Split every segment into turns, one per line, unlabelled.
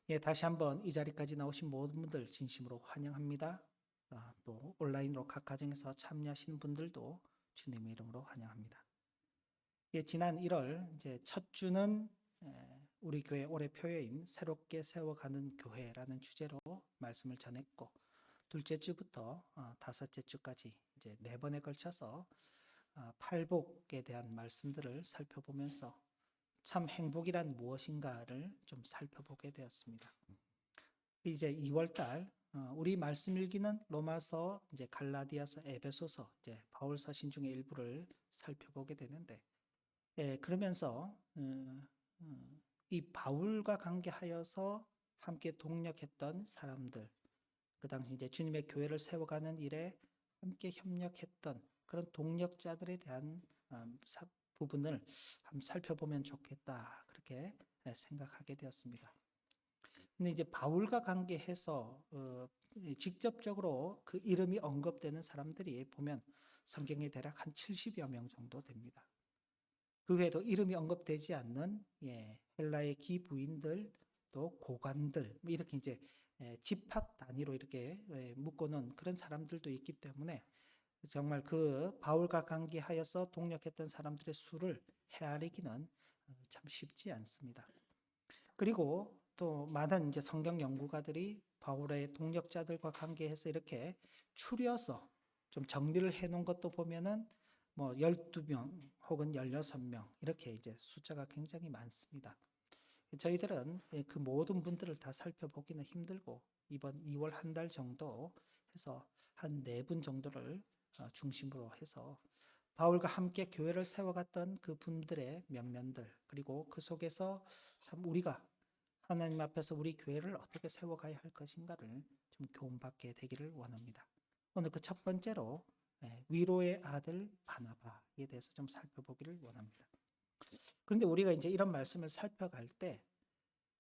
예, 다시 한번 이 자리까지 나오신 모든 분들 진심으로 환영합니다. 또 온라인으로 각 가정에서 참여하시는 분들도 주님의 이름으로 환영합니다. 예, 지난 1월 이제 첫 주는 우리 교회 올해 표어인 새롭게 세워가는 교회라는 주제로 말씀을 전했고, 둘째 주부터 다섯째 주까지 이제 4번에 걸쳐서 팔복에 대한 말씀들을 살펴보면서 참 행복이란 무엇인가를 좀 살펴보게 되었습니다. 이제 2월 달 우리 말씀 일기는 로마서, 이제 갈라디아서, 에베소서, 이제 바울 서신 중에 일부를 살펴보게 되는데, 예, 그러면서 이 바울과 관계하여서 함께 동력했던 사람들, 그 당시 이제 주님의 교회를 세워가는 일에 함께 협력했던 그런 동력자들에 대한 부분을 한번 살펴보면 좋겠다, 그렇게 생각하게 되었습니다. 근데 이제 바울과 관계해서 직접적으로 그 이름이 언급되는 사람들이 보면 성경에 대략 한 70여 명 정도 됩니다. 그 외에도 이름이 언급되지 않는 헬라의 기부인들, 또 고관들, 뭐 이렇게 이제 집합 단위로 이렇게 묶어놓은 그런 사람들도 있기 때문에 정말 그 바울과 관계하여서 동력했던 사람들의 수를 헤아리기는 참 쉽지 않습니다. 그리고 또 많은 이제 성경 연구가들이 바울의 동력자들과 관계해서 이렇게 추려서 좀 정리를 해 놓은 것도 보면은 뭐 12명 혹은 16명 이렇게 이제 숫자가 굉장히 많습니다. 저희들은 그 모든 분들을 다 살펴보기는 힘들고 이번 2월 한 달 정도 해서 한 4분 정도를 중심으로 해서 바울과 함께 교회를 세워갔던 그 분들의 면면들, 그리고 그 속에서 참 우리가 하나님 앞에서 우리 교회를 어떻게 세워가야 할 것인가를 좀 교훈받게 되기를 원합니다. 오늘 그 첫 번째로 위로의 아들 바나바에 대해서 좀 살펴보기를 원합니다. 그런데 우리가 이제 이런 말씀을 살펴갈 때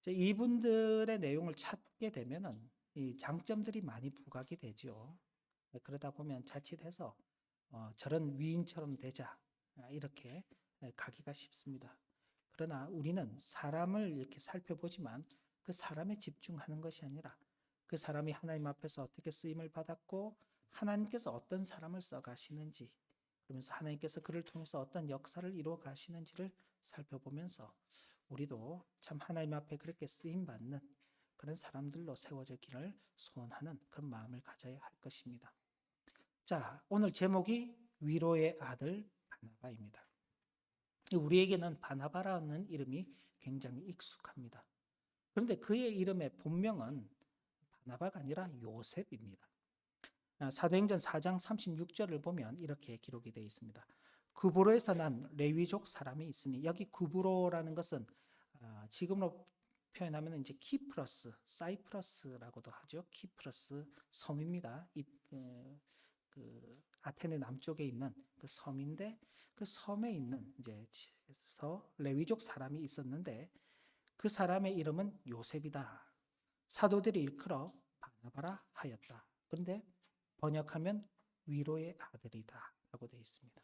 이분들의 내용을 찾게 되면은 이 장점들이 많이 부각이 되죠. 그러다 보면 자칫해서 저런 위인처럼 되자, 이렇게 가기가 쉽습니다. 그러나 우리는 사람을 이렇게 살펴보지만 그 사람에 집중하는 것이 아니라 그 사람이 하나님 앞에서 어떻게 쓰임을 받았고 하나님께서 어떤 사람을 써가시는지, 그러면서 하나님께서 그를 통해서 어떤 역사를 이루어 가시는지를 살펴보면서 우리도 참 하나님 앞에 그렇게 쓰임받는 그런 사람들로 세워지기를 소원하는 그런 마음을 가져야 할 것입니다. 자, 오늘 제목이 위로의 아들 바나바입니다. 우리에게는 바나바라는 이름이 굉장히 익숙합니다. 그런데 그의 이름의 본명은 바나바가 아니라 요셉입니다. 사도행전 4장 36절을 보면 이렇게 기록이 되어 있습니다. 구브로에서 난 레위족 사람이 있으니, 여기 구브로라는 것은 지금으로 표현하면 이제 키프러스, 사이프러스라고도 하죠. 키프러스 섬입니다. 그 아테네 남쪽에 있는 그 섬인데, 그 섬에 있는 이제 레위족 사람이 있었는데 그 사람의 이름은 요셉이다. 사도들이 일컬어 바나바라 하였다. 그런데 번역하면 위로의 아들이다 라고 되어 있습니다.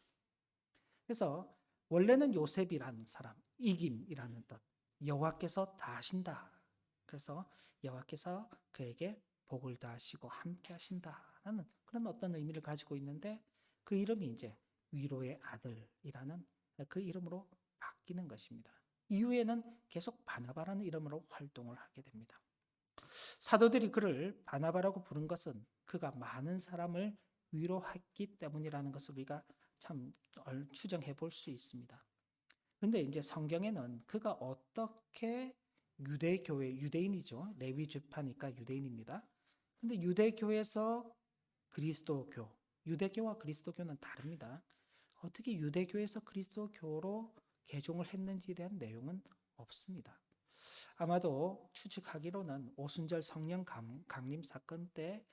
그래서 원래는 요셉이라는 사람, 이김이라는 뜻, 여호와께서 다하신다. 그래서 여호와께서 그에게 복을 다하시고 함께 하신다라는 그런 어떤 의미를 가지고 있는데, 그 이름이 이제 위로의 아들이라는 그 이름으로 바뀌는 것입니다. 이후에는 계속 바나바라는 이름으로 활동을 하게 됩니다. 사도들이 그를 바나바라고 부른 것은 그가 많은 사람을 위로했기 때문이라는 것을 우리가 참 추정해 볼 수 있습니다. 근데 이제 성경에는 그가 어떻게 유대교회, 유대인이죠. 레위 지파니까 유대인입니다. 근데 유대교에서 그리스도교, 유대교와 그리스도교는 다릅니다. 어떻게 유대교에서 그리스도교로 개종을 했는지에 대한 내용은 없습니다. 아마도 추측하기로는 오순절 성령 강림 사건 때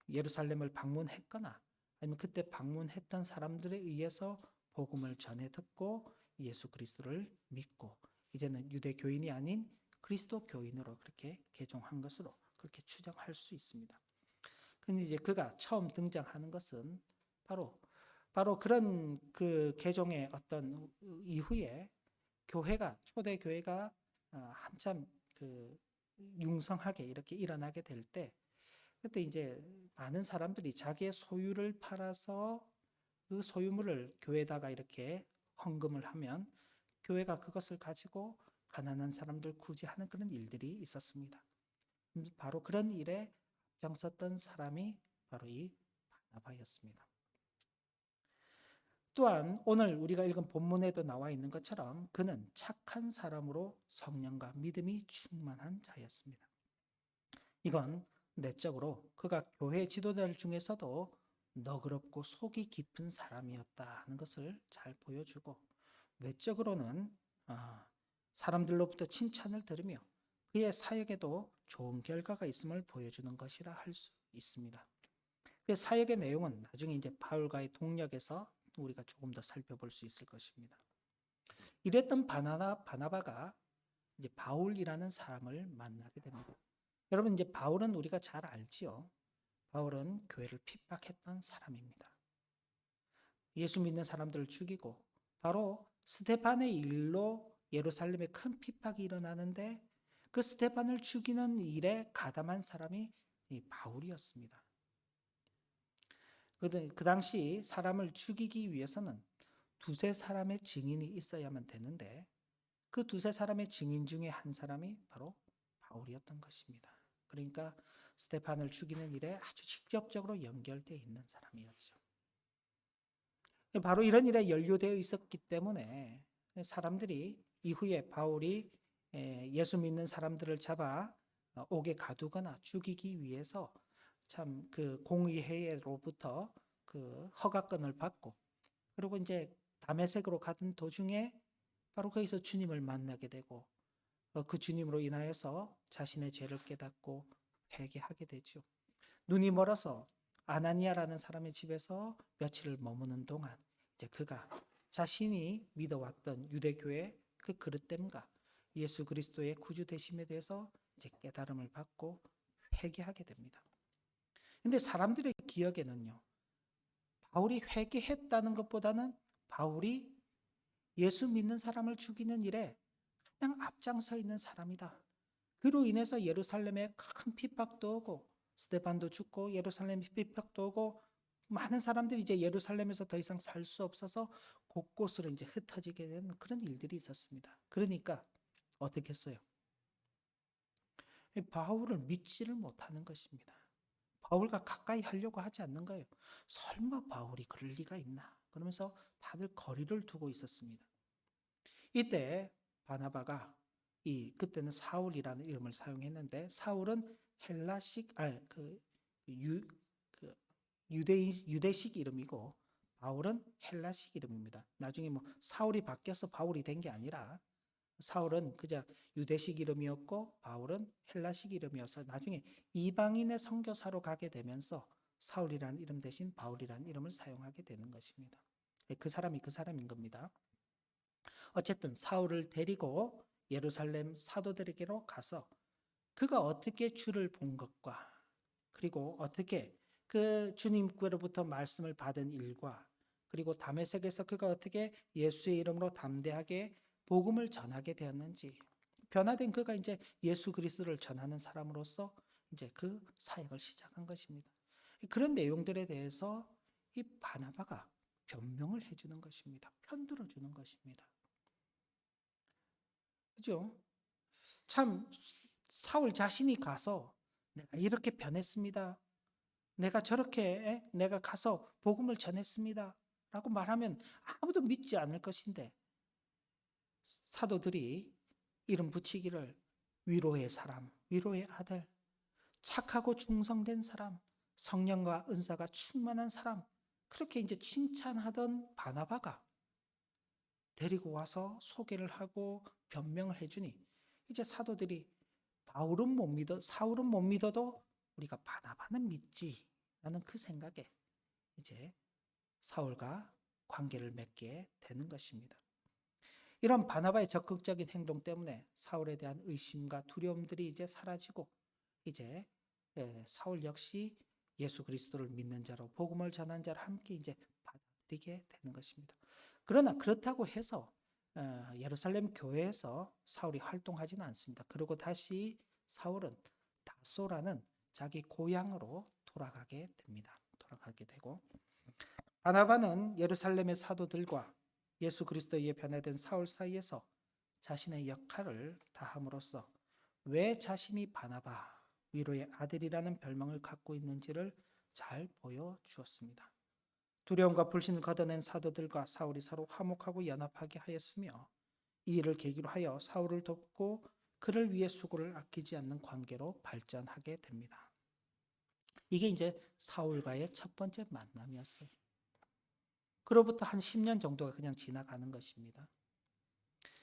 예루살렘을 방문했거나 아니면 그때 방문했던 사람들에 의해서 복음을 전해 듣고 예수 그리스도를 믿고 이제는 유대교인이 아닌 그리스도 교인으로 그렇게 개종한 것으로 그렇게 추정할 수 있습니다. 근데 이제 그가 처음 등장하는 것은 바로 그런 그 개종의 어떤 이후에 초대 교회가 한참 그 융성하게 이렇게 일어나게 될 때, 그때 이제 많은 사람들이 자기의 소유를 팔아서 그 소유물을 교회에다가 이렇게 헌금을 하면 교회가 그것을 가지고 가난한 사람들 구제하는 그런 일들이 있었습니다. 바로 그런 일에 앞장섰던 사람이 바로 이 바나바였습니다. 또한 오늘 우리가 읽은 본문에도 나와 있는 것처럼 그는 착한 사람으로 성령과 믿음이 충만한 자였습니다. 이건 내적으로 그가 교회 지도자들 중에서도 너그럽고 속이 깊은 사람이었다는 것을 잘 보여주고, 외적으로는 사람들로부터 칭찬을 들으며 그의 사역에도 좋은 결과가 있음을 보여주는 것이라 할 수 있습니다. 그 사역의 내용은 나중에 이제 바울과의 동력에서 우리가 조금 더 살펴볼 수 있을 것입니다. 이랬던 바나바가 이제 바울이라는 사람을 만나게 됩니다. 여러분, 이제 바울은 우리가 잘 알지요. 바울은 교회를 핍박했던 사람입니다. 예수 믿는 사람들을 죽이고, 바로 스데반의 일로 예루살렘에 큰 핍박이 일어나는데 그 스데반을 죽이는 일에 가담한 사람이 이 바울이었습니다. 그 당시 사람을 죽이기 위해서는 두세 사람의 증인이 있어야만 되는데 그 두세 사람의 증인 중에 한 사람이 바로 바울이었던 것입니다. 그러니까 스데반을 죽이는 일에 아주 직접적으로 연결되어 있는 사람이었죠. 바로 이런 일에 연루되어 있었기 때문에 사람들이 이후에 바울이 예수 믿는 사람들을 잡아 옥에 가두거나 죽이기 위해서 참 그 공의회로부터 그 허가권을 받고, 그리고 이제 다메섹으로 가던 도중에 바로 거기서 주님을 만나게 되고 그 주님으로 인하여서 자신의 죄를 깨닫고 회개하게 되죠. 눈이 멀어서 아나니아라는 사람의 집에서 며칠을 머무는 동안 이제 그가 자신이 믿어왔던 유대교의 그 그릇됨과 예수 그리스도의 구주 되심에 대해서 이제 깨달음을 받고 회개하게 됩니다. 근데 사람들의 기억에는요, 바울이 회개했다는 것보다는 바울이 예수 믿는 사람을 죽이는 일에 가장 앞장서 있는 사람이다. 그로 인해서 예루살렘에 큰 핍박도 오고 스데반도 죽고 예루살렘 핍박도 오고 많은 사람들이 이제 예루살렘에서 더 이상 살 수 없어서 곳곳으로 이제 흩어지게 된 그런 일들이 있었습니다. 그러니까 어떻게 했어요? 바울을 믿지를 못하는 것입니다. 바울과 가까이 하려고 하지 않는 거예요. 설마 바울이 그럴 리가 있나? 그러면서 다들 거리를 두고 있었습니다. 이때 바나바가 그때는 사울이라는 이름을 사용했는데, 사울은 헬라식 유대식 이름이고 바울은 헬라식 이름입니다. 나중에 뭐 사울이 바뀌어서 바울이 된 게 아니라 사울은 그저 유대식 이름이었고 바울은 헬라식 이름이어서 나중에 이방인의 선교사로 가게 되면서 사울이라는 이름 대신 바울이라는 이름을 사용하게 되는 것입니다. 그 사람이 그 사람인 겁니다. 어쨌든 사울을 데리고 예루살렘 사도들에게로 가서 그가 어떻게 주를 본 것과 그리고 어떻게 그 주님께로부터 말씀을 받은 일과 그리고 다메섹에서 그가 어떻게 예수의 이름으로 담대하게 복음을 전하게 되었는지, 변화된 그가 이제 예수 그리스도를 전하는 사람으로서 이제 그 사역을 시작한 것입니다. 그런 내용들에 대해서 이 바나바가 변명을 해주는 것입니다. 편들어 주는 것입니다. 그죠? 참 사울 자신이 가서 내가 이렇게 변했습니다. 내가 저렇게 내가 가서 복음을 전했습니다. 라고 말하면 아무도 믿지 않을 것인데 사도들이 이름 붙이기를 위로의 사람, 위로의 아들, 착하고 충성된 사람, 성령과 은사가 충만한 사람, 그렇게 이제 칭찬하던 바나바가 데리고 와서 소개를 하고 변명을 해주니 이제 사도들이 사울은 못 믿어도 우리가 바나바는 믿지 라는 그 생각에 이제 사울과 관계를 맺게 되는 것입니다. 이런 바나바의 적극적인 행동 때문에 사울에 대한 의심과 두려움들이 이제 사라지고 이제 사울 역시 예수 그리스도를 믿는 자로 복음을 전한 자를 함께 이제 받아들이게 되는 것입니다. 그러나 그렇다고 해서 예루살렘 교회에서 사울이 활동하지는 않습니다. 그리고 다시 사울은 다소라는 자기 고향으로 돌아가게 됩니다. 돌아가게 되고 바나바는 예루살렘의 사도들과 예수 그리스도에 변화된 사울 사이에서 자신의 역할을 다함으로써 왜 자신이 바나바, 위로의 아들이라는 별명을 갖고 있는지를 잘 보여주었습니다. 두려움과 불신을 걷어낸 사도들과 사울이 서로 화목하고 연합하게 하였으며 이 일을 계기로 하여 사울을 돕고 그를 위해 수고를 아끼지 않는 관계로 발전하게 됩니다. 이게 이제 사울과의 첫 번째 만남이었어요. 그로부터 한 10년 정도가 그냥 지나가는 것입니다.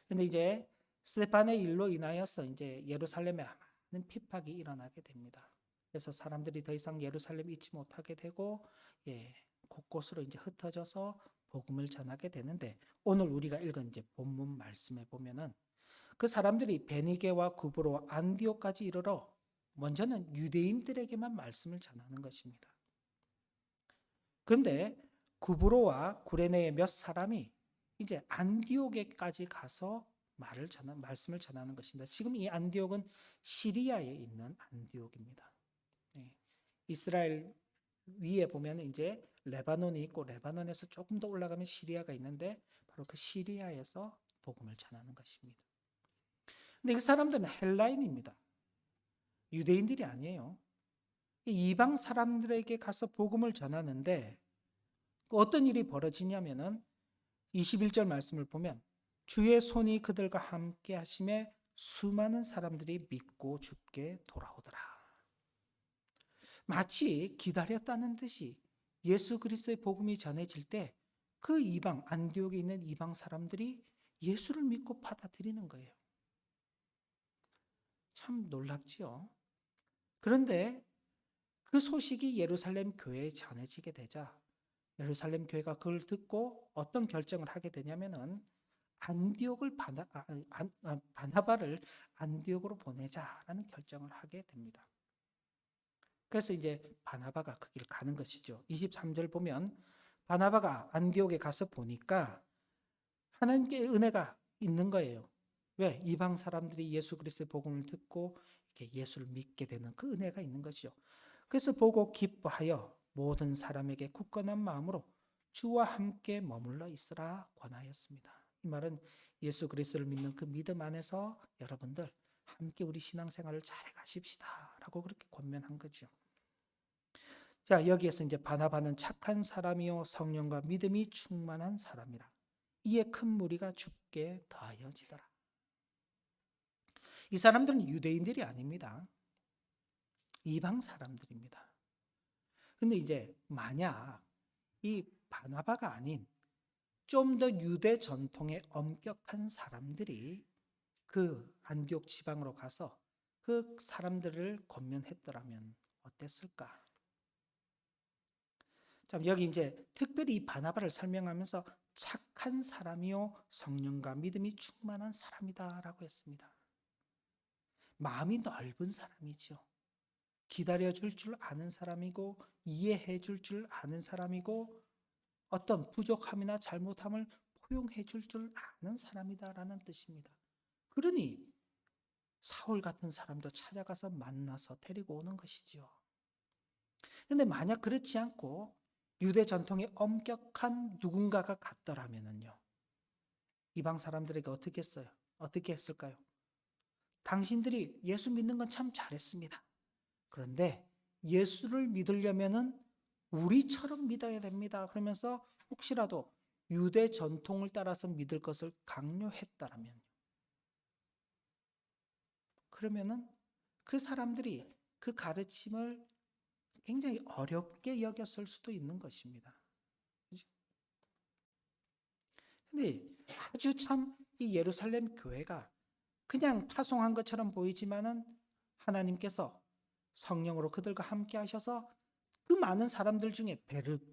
근데 이제 스데반의 일로 인하여서 이제 예루살렘에 많은 핍박이 일어나게 됩니다. 그래서 사람들이 더 이상 예루살렘 잊지 못하게 되고 곳곳으로 이제 흩어져서 복음을 전하게 되는데 오늘 우리가 읽은 이제 본문 말씀에 보면은 그 사람들이 베니게와 구브로 안디옥까지 이르러 먼저는 유대인들에게만 말씀을 전하는 것입니다. 그런데 구브로와 구레네의 몇 사람이 이제 안디옥에까지 가서 말씀을 전하는 것입니다. 지금 이 안디옥은 시리아에 있는 안디옥입니다. 이스라엘 위에 보면 이제 레바논이 있고 레바논에서 조금 더 올라가면 시리아가 있는데 바로 그 시리아에서 복음을 전하는 것입니다. 근데 그 사람들은 헬라인입니다. 유대인들이 아니에요. 이방 사람들에게 가서 복음을 전하는데 어떤 일이 벌어지냐면은 21절 말씀을 보면 주의 손이 그들과 함께 하심에 수많은 사람들이 믿고 주께 돌아오더라. 마치 기다렸다는 듯이 예수 그리스도의 복음이 전해질 때 그 이방 안디옥에 있는 이방 사람들이 예수를 믿고 받아들이는 거예요. 참 놀랍지요. 그런데 그 소식이 예루살렘 교회에 전해지게 되자 예루살렘 교회가 그걸 듣고 어떤 결정을 하게 되냐면은 바나바를 안디옥으로 보내자라는 결정을 하게 됩니다. 그래서 이제 바나바가 그 길을 가는 것이죠. 23절 보면 바나바가 안디옥에 가서 보니까 하나님께 은혜가 있는 거예요. 왜? 이방 사람들이 예수 그리스도의 복음을 듣고 이렇게 예수를 믿게 되는 그 은혜가 있는 것이죠. 그래서 보고 기뻐하여 모든 사람에게 굳건한 마음으로 주와 함께 머물러 있으라 권하였습니다. 이 말은 예수 그리스도를 믿는 그 믿음 안에서 여러분들 함께 우리 신앙생활을 잘 가십시다 라고 그렇게 권면한 거죠. 자, 여기에서 이제 바나바는 착한 사람이요 성령과 믿음이 충만한 사람이라 이에 큰 무리가 죽게 더하여지더라. 이 사람들은 유대인들이 아닙니다. 이방 사람들입니다. 근데 이제 만약 이 바나바가 아닌 좀 더 유대 전통에 엄격한 사람들이 그 안디옥 지방으로 가서 그 사람들을 권면했더라면 어땠을까? 자, 여기 이제 특별히 이 바나바를 설명하면서 착한 사람이요 성령과 믿음이 충만한 사람이다라고 했습니다. 마음이 넓은 사람이죠. 기다려줄 줄 아는 사람이고 이해해 줄 아는 사람이고 어떤 부족함이나 잘못함을 포용해 줄 아는 사람이다라는 뜻입니다. 그러니 사울 같은 사람도 찾아가서 만나서 데리고 오는 것이지요. 그런데 만약 그렇지 않고 유대 전통에 엄격한 누군가가 갔더라면요. 이방 사람들에게 어떻게 했어요? 어떻게 했을까요? 당신들이 예수 믿는 건 참 잘했습니다. 그런데 예수를 믿으려면은 우리처럼 믿어야 됩니다. 그러면서 혹시라도 유대 전통을 따라서 믿을 것을 강요했다라면 그러면은 그 사람들이 그 가르침을 굉장히 어렵게 여겼을 수도 있는 것입니다. 근데 아주 참 이 예루살렘 교회가 그냥 파송한 것처럼 보이지만은 하나님께서 성령으로 그들과 함께 하셔서 그 많은 사람들 중에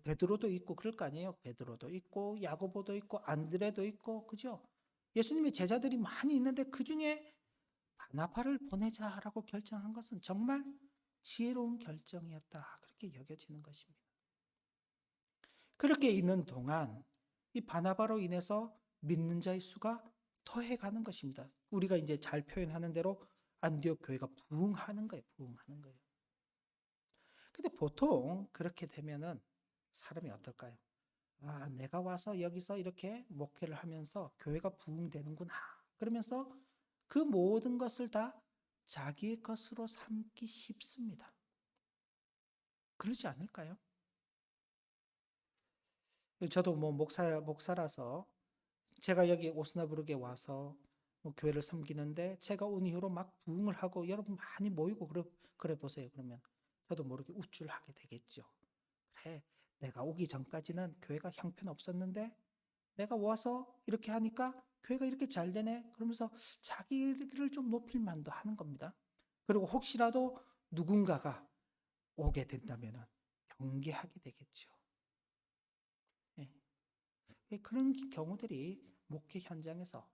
베드로도 있고 그럴 거 아니에요. 베드로도 있고 야고보도 있고 안드레도 있고 그죠? 예수님의 제자들이 많이 있는데 그 중에 바나바를 보내자라고 결정한 것은 정말 지혜로운 결정이었다. 그렇게 여겨지는 것입니다. 그렇게 있는 동안 이 바나바로 인해서 믿는 자의 수가 더해가는 것입니다. 우리가 이제 잘 표현하는 대로 안디옥 교회가 부흥하는 거예요. 부흥하는 거예요. 근데 보통 그렇게 되면은 사람이 어떨까요? 아, 내가 와서 여기서 이렇게 목회를 하면서 교회가 부흥되는구나. 그러면서 그 모든 것을 다 자기의 것으로 삼기 쉽습니다. 그러지 않을까요? 저도 뭐 목사라서 제가 여기 오스나브르크에 와서 뭐 교회를 섬기는데 제가 온 이후로 막 부흥을 하고 여러분 많이 모이고 그래 보세요. 그러면 저도 모르게 우쭐하게 되겠죠. 그래, 내가 오기 전까지는 교회가 형편없었는데 내가 와서 이렇게 하니까 교회가 이렇게 잘 되네. 그러면서 자기를 좀 높일 만도 하는 겁니다. 그리고 혹시라도 누군가가 오게 된다면 경계하게 되겠죠. 예. 그런 경우들이 목회 현장에서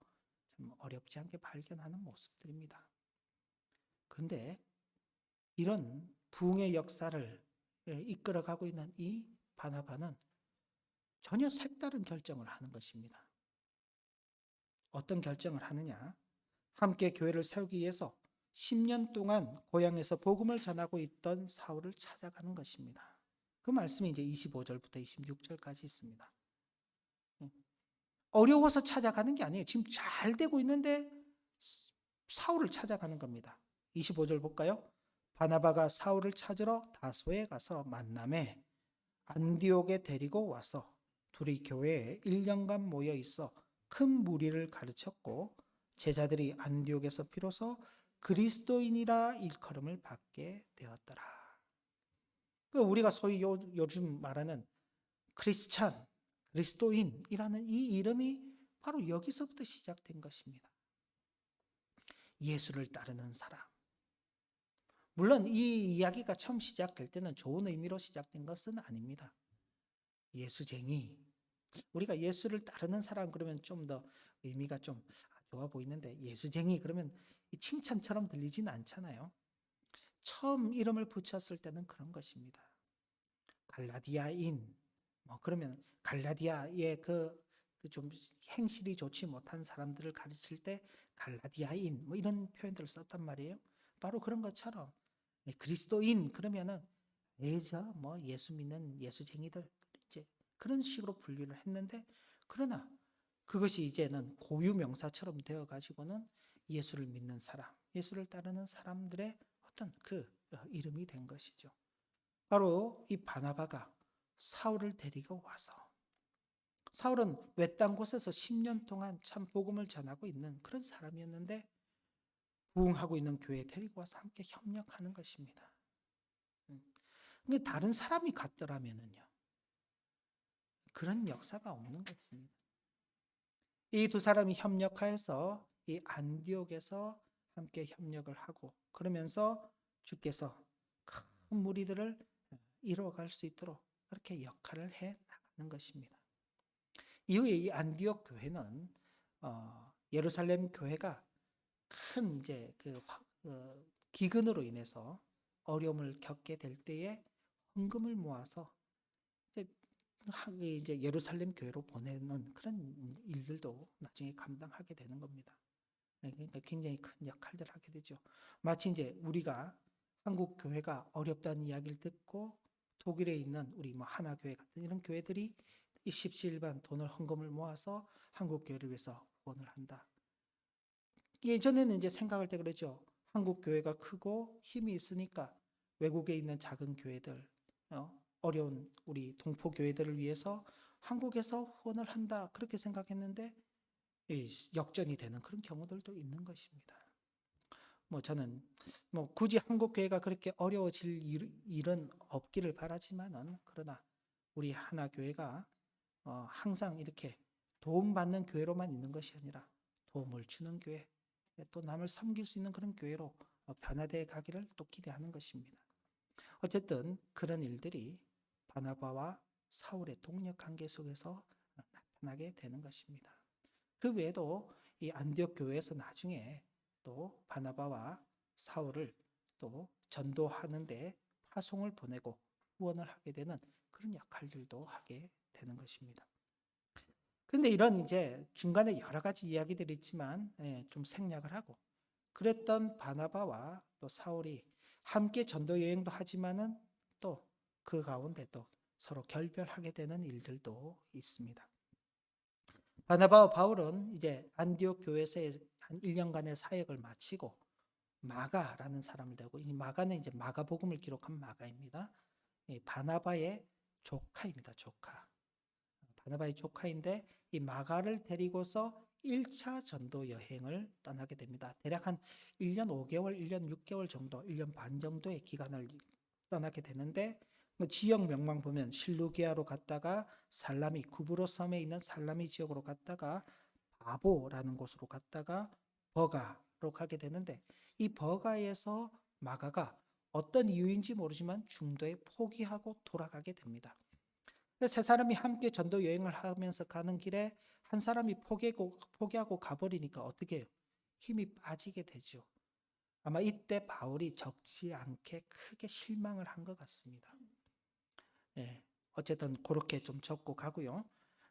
참 어렵지 않게 발견하는 모습들입니다. 그런데 이런 부흥의 역사를 이끌어가고 있는 이 바나바는 전혀 색다른 결정을 하는 것입니다. 어떤 결정을 하느냐? 함께 교회를 세우기 위해서 10년 동안 고향에서 복음을 전하고 있던 사울을 찾아가는 것입니다. 그 말씀이 이제 25절부터 26절까지 있습니다. 어려워서 찾아가는 게 아니에요. 지금 잘 되고 있는데 사울을 찾아가는 겁니다. 25절 볼까요? 바나바가 사울을 찾으러 다소에 가서 만남에 안디옥에 데리고 와서 둘이 교회에 1년간 모여 있어 큰 무리를 가르쳤고 제자들이 안디옥에서 비로소 그리스도인이라 일컬음을 받게 되었더라. 우리가 소위 요즘 말하는 크리스찬, 그리스도인이라는 이 이름이 바로 여기서부터 시작된 것입니다. 예수를 따르는 사람. 물론 이 이야기가 처음 시작될 때는 좋은 의미로 시작된 것은 아닙니다. 예수쟁이. 우리가 예수를 따르는 사람 그러면 좀 더 의미가 좀 좋아 보이는데 예수쟁이 그러면 칭찬처럼 들리지는 않잖아요. 처음 이름을 붙였을 때는 그런 것입니다. 갈라디아인. 뭐 그러면 갈라디아의 좀 행실이 좋지 못한 사람들을 가르칠 때 갈라디아인 뭐 이런 표현들을 썼단 말이에요. 바로 그런 것처럼 그리스도인 그러면은 뭐 예수 믿는 예수쟁이들 이제 그런 식으로 분류를 했는데 그러나 그것이 이제는 고유 명사처럼 되어 가지고는 예수를 믿는 사람, 예수를 따르는 사람들의 어떤 그 이름이 된 것이죠. 바로 이 바나바가 사울을 데리고 와서 사울은 외딴 곳에서 10년 동안 참 복음을 전하고 있는 그런 사람이었는데 부흥하고 있는 교회에 데리고 와서 함께 협력하는 것입니다. 근데 다른 사람이 갔더라면은요. 그런 역사가 없는 것입니다. 이 두 사람이 협력하여서 이 안디옥에서 함께 협력을 하고 그러면서 주께서 큰 무리들을 이루어갈 수 있도록 그렇게 역할을 해 나가는 것입니다. 이후에 이 안디옥 교회는 예루살렘 교회가 큰 이제 기근으로 인해서 어려움을 겪게 될 때에 헌금을 모아서 이제 예루살렘 교회로 보내는 그런 일들도 나중에 감당하게 되는 겁니다. 그러니까 굉장히 큰 역할들을 하게 되죠. 마치 이제 우리가 한국 교회가 어렵다는 이야기를 듣고 독일에 있는 우리 뭐 하나교회 같은 이런 교회들이 이 십시일반 돈을 헌금을 모아서 한국 교회를 위해서 후원을 한다. 예전에는 이제 생각할 때 그러죠. 한국 교회가 크고 힘이 있으니까 외국에 있는 작은 교회들, 어려운 우리 동포 교회들을 위해서 한국에서 후원을 한다. 그렇게 생각했는데 역전이 되는 그런 경우들도 있는 것입니다. 뭐 저는 뭐 굳이 한국 교회가 그렇게 어려워질 일은 없기를 바라지만은 그러나 우리 하나 교회가 항상 이렇게 도움받는 교회로만 있는 것이 아니라 도움을 주는 교회, 또 남을 섬길 수 있는 그런 교회로 변화되어 가기를 또 기대하는 것입니다. 어쨌든 그런 일들이 바나바와 사울의 동력 관계 속에서 나타나게 되는 것입니다. 그 외에도 이 안디옥 교회에서 나중에 또 바나바와 사울을 또 전도하는데 파송을 보내고 후원을 하게 되는 그런 역할들도 하게 되는 것입니다. 그런데 이런 이제 중간에 여러 가지 이야기들이 있지만 좀 생략을 하고 그랬던 바나바와 또 사울이 함께 전도 여행도 하지만은 또 그 가운데 또 서로 결별하게 되는 일들도 있습니다. 바나바와 바울은 이제 안디옥 교회에서 한 1년간의 사역을 마치고 마가라는 사람을 대고, 이 마가는 이제 마가복음을 기록한 마가입니다. 바나바의 조카입니다. 조카. 바나바의 조카인데 이 마가를 데리고서 1차 전도 여행을 떠나게 됩니다. 대략 한 1년 5개월, 1년 6개월 정도, 1년 반 정도의 기간을 떠나게 되는데, 지역 명망 보면 실루기아로 갔다가 살라미, 구브로 섬에 있는 살라미 지역으로 갔다가 바보라는 곳으로 갔다가 버가로 가게 되는데, 이 버가에서 마가가 어떤 이유인지 모르지만 중도에 포기하고 돌아가게 됩니다. 세 사람이 함께 전도 여행을 하면서 가는 길에 한 사람이 포기하고 가버리니까 어떻게 해요? 힘이 빠지게 되죠. 아마 이때 바울이 적지 않게 크게 실망을 한 것 같습니다. 예, 어쨌든 그렇게 좀 적고 가고요.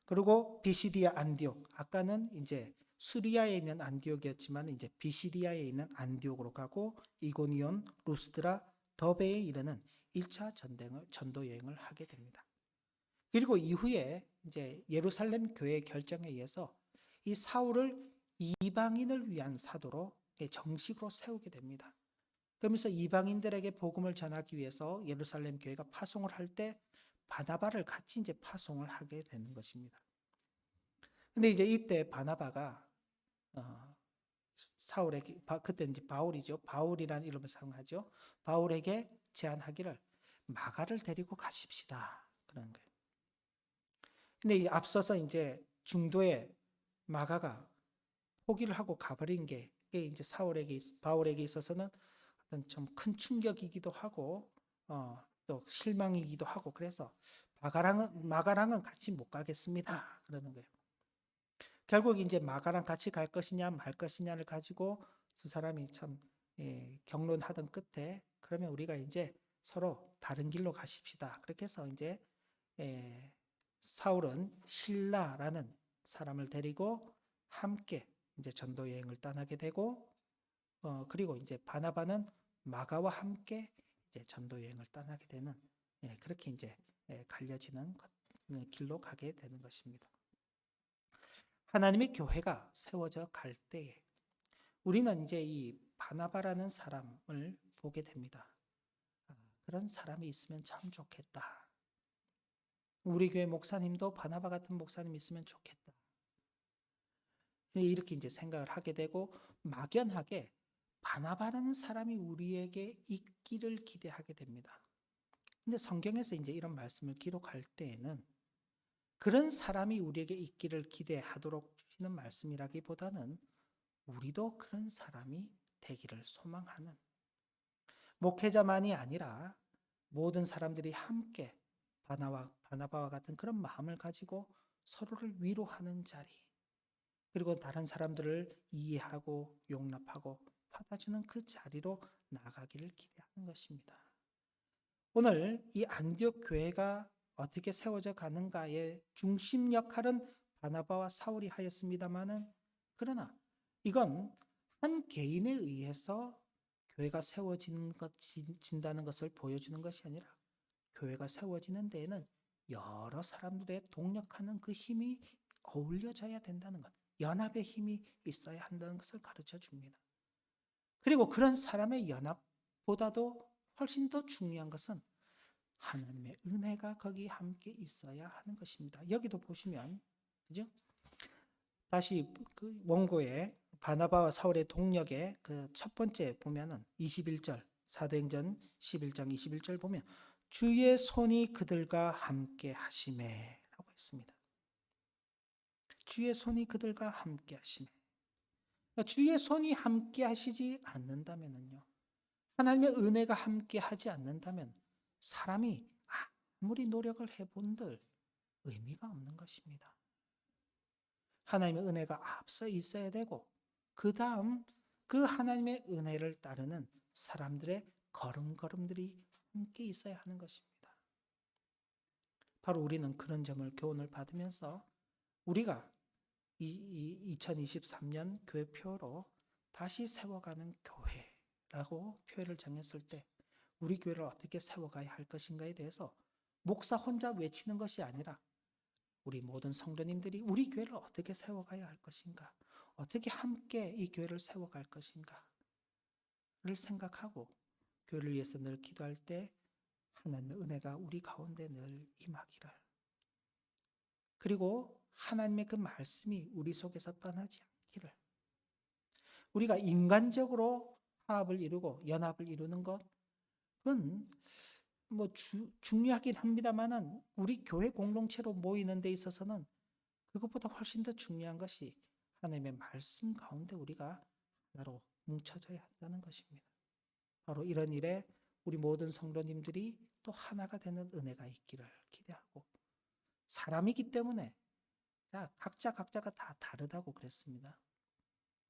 그리고 비시디아 안디옥, 아까는 이제 수리아에 있는 안디옥이었지만 이제 비시디아에 있는 안디옥으로 가고 이고니온, 루스드라, 더베에 이르는 1차 전도 여행을 하게 됩니다. 그리고 이후에 이제 예루살렘 교회 결정에 의해서 이 사울을 이방인을 위한 사도로 정식으로 세우게 됩니다. 그러면서 이방인들에게 복음을 전하기 위해서 예루살렘 교회가 파송을 할 때 바나바를 같이 이제 파송을 하게 되는 것입니다. 근데 이제 이때 바나바가 사울에게, 그때 이제 바울이죠. 바울이라는 이름을 사용하죠. 바울에게 제안하기를 마가를 데리고 가십시다. 그런 거예요. 근데 앞서서 이제 중도에 마가가 포기를 하고 가버린 게 이제 바울에게 있어서는 어떤 좀 큰 충격이기도 하고, 또 실망이기도 하고, 그래서 마가랑은 같이 못 가겠습니다. 그러는 거예요. 결국 이제 마가랑 같이 갈 것이냐 말 것이냐를 가지고 두 사람이 참 경론하던 끝에, 그러면 우리가 이제 서로 다른 길로 가십시다. 그렇게 해서 이제 사울은 실라라는 사람을 데리고 함께 이제 전도 여행을 떠나게 되고, 그리고 이제 바나바는 마가와 함께 이제 전도 여행을 떠나게 되는, 그렇게 이제 갈려지는 길로 가게 되는 것입니다. 하나님의 교회가 세워져 갈 때에 우리는 이제 이 바나바라는 사람을 보게 됩니다. 그런 사람이 있으면 참 좋겠다. 우리 교회 목사님도 바나바 같은 목사님 있으면 좋겠다. 이렇게 이제 생각을 하게 되고, 막연하게 바나바라는 사람이 우리에게 있기를 기대하게 됩니다. 근데 성경에서 이제 이런 말씀을 기록할 때에는 그런 사람이 우리에게 있기를 기대하도록 주시는 말씀이라기보다는 우리도 그런 사람이 되기를 소망하는, 목회자만이 아니라 모든 사람들이 함께 바나바와 같은 그런 마음을 가지고 서로를 위로하는 자리, 그리고 다른 사람들을 이해하고 용납하고 받아주는 그 자리로 나가기를 기대하는 것입니다. 오늘 이 안디옥 교회가 어떻게 세워져 가는가의 중심 역할은 바나바와 사울이 하였습니다마는, 그러나 이건 한 개인에 의해서 교회가 세워진다는 것을 보여주는 것이 아니라, 교회가 세워지는 데에는 여러 사람들의 동력하는 그 힘이 어울려져야 된다는 것, 연합의 힘이 있어야 한다는 것을 가르쳐 줍니다. 그리고 그런 사람의 연합보다도 훨씬 더 중요한 것은 하나님의 은혜가 거기 함께 있어야 하는 것입니다. 여기도 보시면, 그죠? 다시 그 원고에 바나바와 사울의 동력의 그 첫 번째 보면은 21절, 사도행전 11장 21절 보면 주의 손이 그들과 함께 하심에라고 했습니다. 주의 손이 그들과 함께 하심에. 그러니까 주의 손이 함께 하시지 않는다면요, 하나님의 은혜가 함께 하지 않는다면 사람이 아무리 노력을 해본들 의미가 없는 것입니다. 하나님의 은혜가 앞서 있어야 되고, 그 다음 그 하나님의 은혜를 따르는 사람들의 걸음걸음들이 함께 있어야 하는 것입니다. 바로 우리는 그런 점을 교훈을 받으면서 우리가 2023년 교회표로 다시 세워가는 교회라고 표현을 정했을 때 우리 교회를 어떻게 세워가야 할 것인가에 대해서 목사 혼자 외치는 것이 아니라 우리 모든 성도님들이 우리 교회를 어떻게 세워가야 할 것인가, 어떻게 함께 이 교회를 세워갈 것인가를 생각하고 교회를 위해서 늘 기도할 때 하나님의 은혜가 우리 가운데 늘 임하기를, 그리고 하나님의 그 말씀이 우리 속에서 떠나지 않기를, 우리가 인간적으로 화합을 이루고 연합을 이루는 것, 그건 뭐 중요하긴 합니다만은 우리 교회 공동체로 모이는 데 있어서는 그것보다 훨씬 더 중요한 것이 하나님의 말씀 가운데 우리가 하나로 뭉쳐져야 한다는 것입니다. 바로 이런 일에 우리 모든 성도님들이 또 하나가 되는 은혜가 있기를 기대하고, 사람이기 때문에 각자가 다 다르다고 그랬습니다.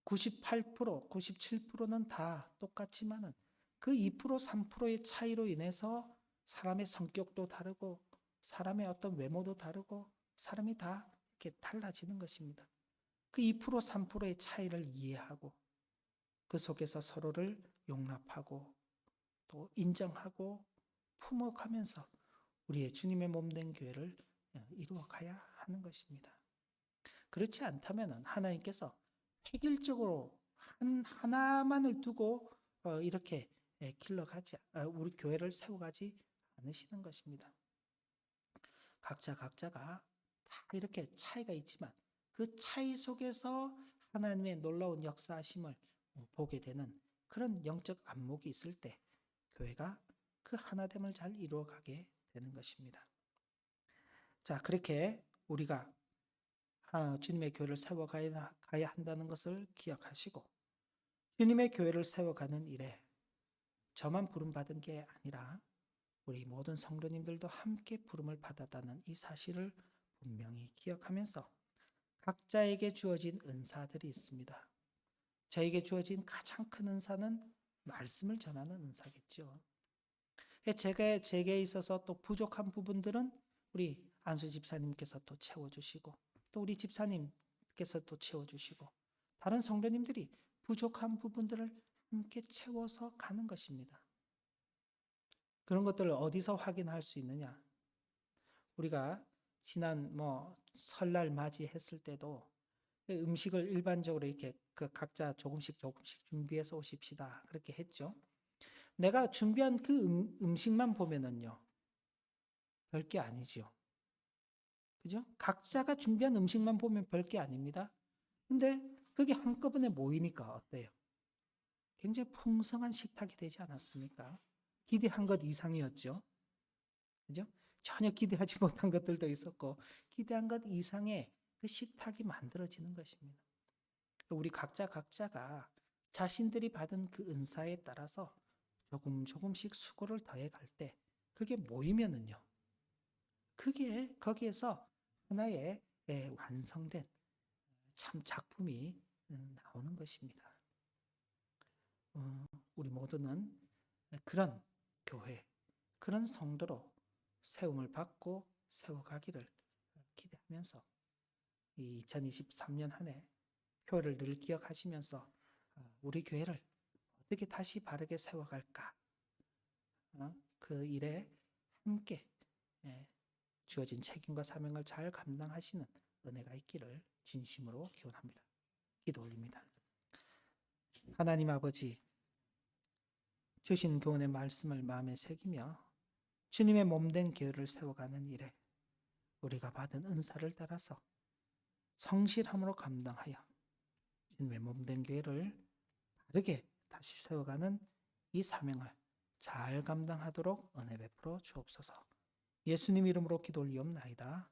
98%, 97%는 다 똑같지만은 그 2%, 3%의 차이로 인해서 사람의 성격도 다르고 사람의 어떤 외모도 다르고 사람이 다 이렇게 달라지는 것입니다. 그 2%, 3%의 차이를 이해하고 그 속에서 서로를 용납하고 또 인정하고 품어가면서 우리의 주님의 몸된 교회를 이루어가야 하는 것입니다. 그렇지 않다면 하나님께서 획일적으로 하나만을 두고 이렇게 길러가지, 우리 교회를 세워가지 않으시는 것입니다. 각자가 다 이렇게 차이가 있지만 그 차이 속에서 하나님의 놀라운 역사하심을 보게 되는 그런 영적 안목이 있을 때 교회가 그 하나됨을 잘 이루어가게 되는 것입니다. 자, 그렇게 우리가 주님의 교회를 세워가야 한다는 것을 기억하시고, 주님의 교회를 세워가는 일에 저만 부름받은 게 아니라 우리 모든 성도님들도 함께 부름을 받았다는 이 사실을 분명히 기억하면서 각자에게 주어진 은사들이 있습니다. 저에게 주어진 가장 큰 은사는 말씀을 전하는 은사겠죠. 제게 있어서 또 부족한 부분들은 우리 안수 집사님께서 또 채워주시고 또 우리 집사님께서 또 채워주시고 다른 성도님들이 부족한 부분들을 함께 채워서 가는 것입니다. 그런 것들을 어디서 확인할 수 있느냐? 우리가 지난 설날 맞이했을 때도 음식을 일반적으로 이렇게 각자 조금씩 준비해서 오십시다 그렇게 했죠. 내가 준비한 그 음식만 보면은요, 별게 아니죠. 그죠? 각자가 준비한 음식만 보면 별게 아닙니다. 근데 그게 한꺼번에 모이니까 어때요? 굉장히 풍성한 식탁이 되지 않았습니까? 기대한 것 이상이었죠. 그죠? 전혀 기대하지 못한 것들도 있었고, 기대한 것 이상의 그 식탁이 만들어지는 것입니다. 우리 각자가 자신들이 받은 그 은사에 따라서 조금씩 수고를 더해 갈 때, 그게 모이면은요, 그게 거기에서 하나의 완성된 참 작품이 나오는 것입니다. 우리 모두는 그런 교회, 그런 성도로 세움을 받고 세워가기를 기대하면서 이 2023년 한 해 표를 늘 기억하시면서 우리 교회를 어떻게 다시 바르게 세워갈까? 그 일에 함께 주어진 책임과 사명을 잘 감당하시는 은혜가 있기를 진심으로 기원합니다. 기도 올립니다. 하나님 아버지, 주신 교훈의 말씀을 마음에 새기며 주님의 몸된 교회를 세워가는 일에 우리가 받은 은사를 따라서 성실함으로 감당하여 주님의 몸된 교회를 바르게 다시 세워가는 이 사명을 잘 감당하도록 은혜 베풀어 주옵소서. 예수님 이름으로 기도 올리옵나이다.